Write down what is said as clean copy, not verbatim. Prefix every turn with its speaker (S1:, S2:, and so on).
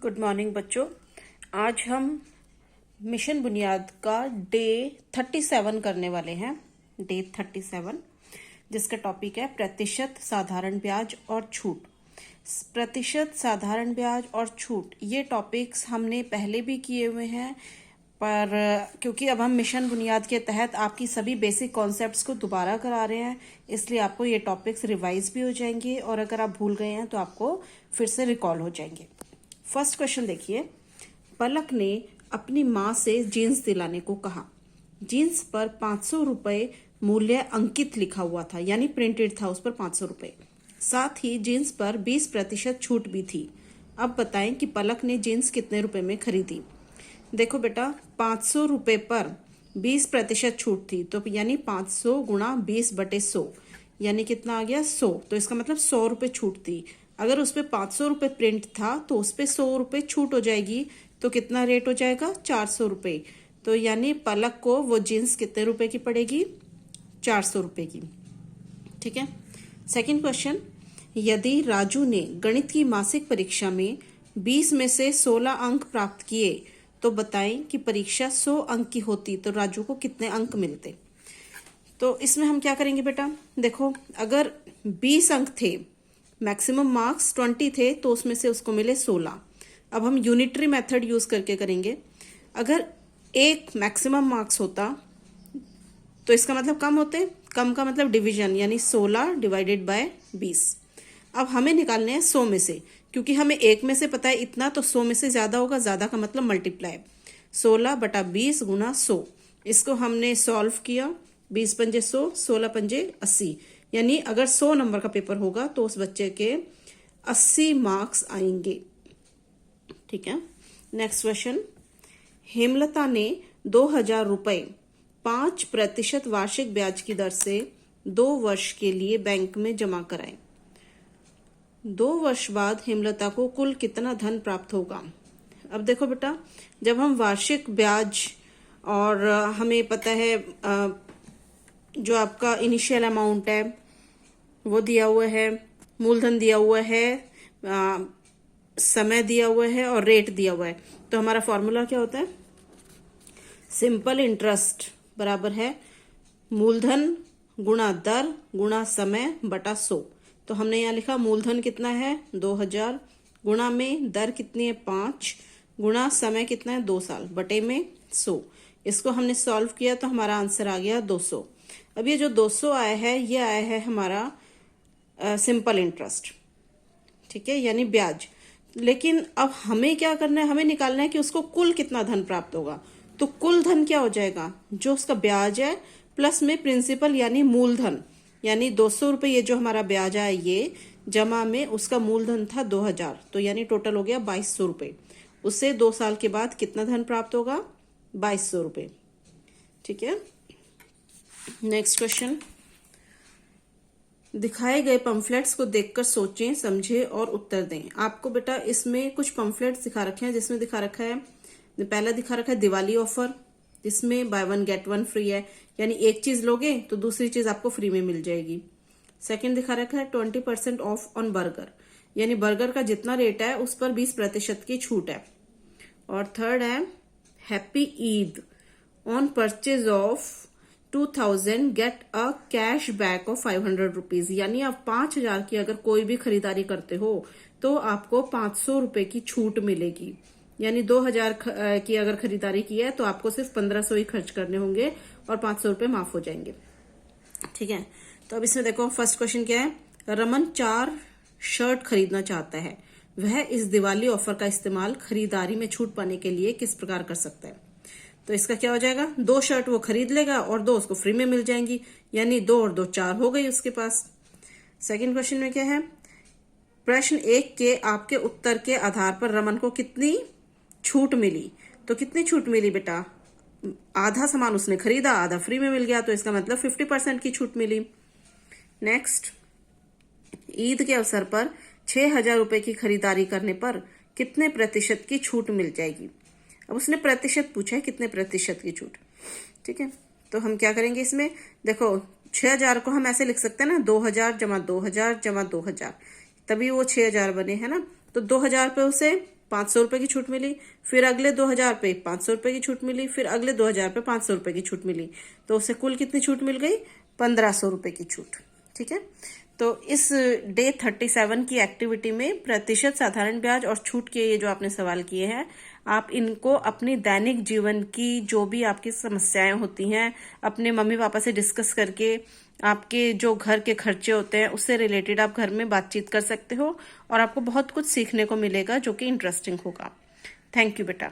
S1: Good morning बच्चों। आज हम मिशन बुनियाद का डे 37 करने वाले हैं। डे 37 जिसका टॉपिक है प्रतिशत, साधारण ब्याज और छूट। प्रतिशत, साधारण ब्याज और छूट, ये टॉपिक्स हमने पहले भी किए हुए हैं, पर क्योंकि अब हम मिशन बुनियाद के तहत आपकी सभी बेसिक कॉन्सेप्ट्स को दोबारा करा रहे हैं, इसलिए आपको ये टॉपिक्स रिवाइज भी हो जाएंगे और अगर आप भूल गए हैं तो आपको फिर से रिकॉल हो जाएंगे। फर्स्ट क्वेश्चन देखिए, पलक ने अपनी माँ से जीन्स दिलाने को कहा। जीन्स पर 500 रुपये मूल्य अंकित लिखा हुआ था, यानी प्रिंटेड था उस पर 500 रुपये। साथ ही जीन्स पर 20% छूट भी थी। अब बताएं कि पलक ने जीन्स कितने रुपए में खरीदी। देखो बेटा, 500 रुपये पर 20% छूट थी, तो यानी 500 गुणा 20/100 यानी कितना आ गया 100। तो इसका मतलब 100 रुपये छूट थी। अगर उस पर 500 रुपये प्रिंट था तो उस पर 100 रुपये छूट हो जाएगी, तो कितना रेट हो जाएगा 400 रुपये। तो यानी पलक को वो जीन्स कितने रुपए की पड़ेगी 400 रुपये की। ठीक है। सेकंड क्वेश्चन, यदि राजू ने गणित की मासिक परीक्षा में 20 में से 16 अंक प्राप्त किए तो बताएं कि परीक्षा 100 अंक की होती तो राजू को कितने अंक मिलते। तो इसमें हम क्या करेंगे बेटा, देखो अगर 20 अंक थे, मैक्सिमम मार्क्स 20 थे, तो उसमें से उसको मिले 16। अब हम यूनिटरी मेथड यूज करके करेंगे। अगर एक मैक्सिमम मार्क्स होता तो इसका मतलब कम होते, कम का मतलब डिवीजन, यानी 16 डिवाइडेड बाय 20। अब हमें निकालने हैं 100 में से, क्योंकि हमें एक में से पता है इतना, तो 100 में से ज्यादा होगा, ज्यादा का मतलब मल्टीप्लाई। 16/20 गुना 100, इसको हमने सॉल्व किया। 20 पंजे 100, 16 पंजे 80, यानी अगर 100 नंबर का पेपर होगा तो उस बच्चे के 80 मार्क्स आएंगे। ठीक है। नेक्स्ट क्वेश्चन, हेमलता ने 2000 रुपये 5% वार्षिक ब्याज की दर से 2 वर्ष के लिए बैंक में जमा कराए। 2 वर्ष बाद हेमलता को कुल कितना धन प्राप्त होगा। अब देखो बेटा, जब हम वार्षिक ब्याज और हमें पता है जो आपका इनिशियल अमाउंट है वो दिया हुआ है, मूलधन दिया हुआ है, समय दिया हुआ है और रेट दिया हुआ है, तो हमारा फॉर्मूला क्या होता है, सिंपल इंटरेस्ट बराबर है मूलधन गुणा दर गुणा समय बटा 100। तो हमने यहाँ लिखा मूलधन कितना है 2000, गुणा में दर कितनी है 5, गुणा समय कितना है 2 साल, बटे में 100। इसको हमने सॉल्व किया तो हमारा आंसर आ गया 200। अब ये जो 200 आया है ये आया है हमारा सिंपल इंटरेस्ट। ठीक है, यानी ब्याज। लेकिन अब हमें क्या करना है, हमें निकालना है कि उसको कुल कितना धन प्राप्त होगा। तो कुल धन क्या हो जाएगा, जो उसका ब्याज है प्लस में प्रिंसिपल यानी मूलधन, यानी 200 रुपये ये जो हमारा ब्याज आया ये जमा में उसका मूलधन था 2000, तो यानी टोटल हो गया 2200 रुपये। उससे 2 साल के बाद कितना धन प्राप्त होगा 2200 रुपये। ठीक है। नेक्स्ट क्वेश्चन, दिखाए गए पंफलेट्स को देखकर सोचें, समझें और उत्तर दें। आपको बेटा इसमें कुछ पंफलेट्स दिखा रखे हैं, जिसमें दिखा रखा है, पहला दिखा रखा है दिवाली ऑफर, जिसमें बाय 1 गेट 1 फ्री है, यानी एक चीज लोगे तो दूसरी चीज आपको फ्री में मिल जाएगी। सेकंड दिखा रखा है 20% ऑफ ऑन बर्गर, यानी बर्गर का जितना रेट है उस पर 20% की छूट है। और थर्ड है happy Eid, on purchase of 2000 get a cash back of 500 rupees, यानी आप 5000 की अगर कोई भी खरीदारी करते हो तो आपको 500 रुपए की छूट मिलेगी। यानी 2000 की अगर खरीदारी की है तो आपको सिर्फ 1500 ही खर्च करने होंगे और 500 रुपए माफ हो जाएंगे। ठीक है। तो अब इसमें देखो फर्स्ट क्वेश्चन क्या है, रमन 4 शर्ट खरीदना चाहता है, वह इस दिवाली ऑफर का इस्तेमाल खरीदारी में छूट पाने के लिए किस प्रकार कर सकता है। तो इसका क्या हो जाएगा, 2 शर्ट वो खरीद लेगा और 2 उसको फ्री में मिल जाएंगी, यानी 2 और 2 4 हो गई उसके पास। सेकंड क्वेश्चन में क्या है, प्रश्न 1 के आपके उत्तर के आधार पर रमन को कितनी छूट मिली। तो कितनी छूट मिली बेटा, आधा सामान उसने खरीदा, आधा फ्री में मिल गया, तो इसका मतलब 50% की छूट मिली। नेक्स्ट, ईद के अवसर पर 6000 रुपए की खरीदारी करने पर कितने प्रतिशत की छूट मिल जाएगी। अब उसने प्रतिशत पूछा है, कितने प्रतिशत की छूट। ठीक है, तो हम क्या करेंगे इसमें, देखो 6000 को हम ऐसे लिख सकते हैं ना, 2000 जमा 2000 जमा 2000, तभी वो 6000 बने, है ना। तो 2000 पे उसे 500 रुपए की छूट मिली, फिर अगले 2000 पे 500 रुपए की छूट मिली, फिर अगले 2000 पे 500 रुपए की छूट मिली, तो उसे कुल कितनी छूट मिल गई? 1500 रुपए की छूट। ठीक है, तो इस डे 37 की एक्टिविटी में प्रतिशत, साधारण ब्याज और छूट के ये जो आपने सवाल किए हैं, आप इनको अपनी दैनिक जीवन की जो भी आपकी समस्याएं होती हैं अपने मम्मी पापा से डिस्कस करके, आपके जो घर के खर्चे होते हैं उससे रिलेटेड आप घर में बातचीत कर सकते हो और आपको बहुत कुछ सीखने को मिलेगा जो कि इंटरेस्टिंग होगा। थैंक यू बेटा।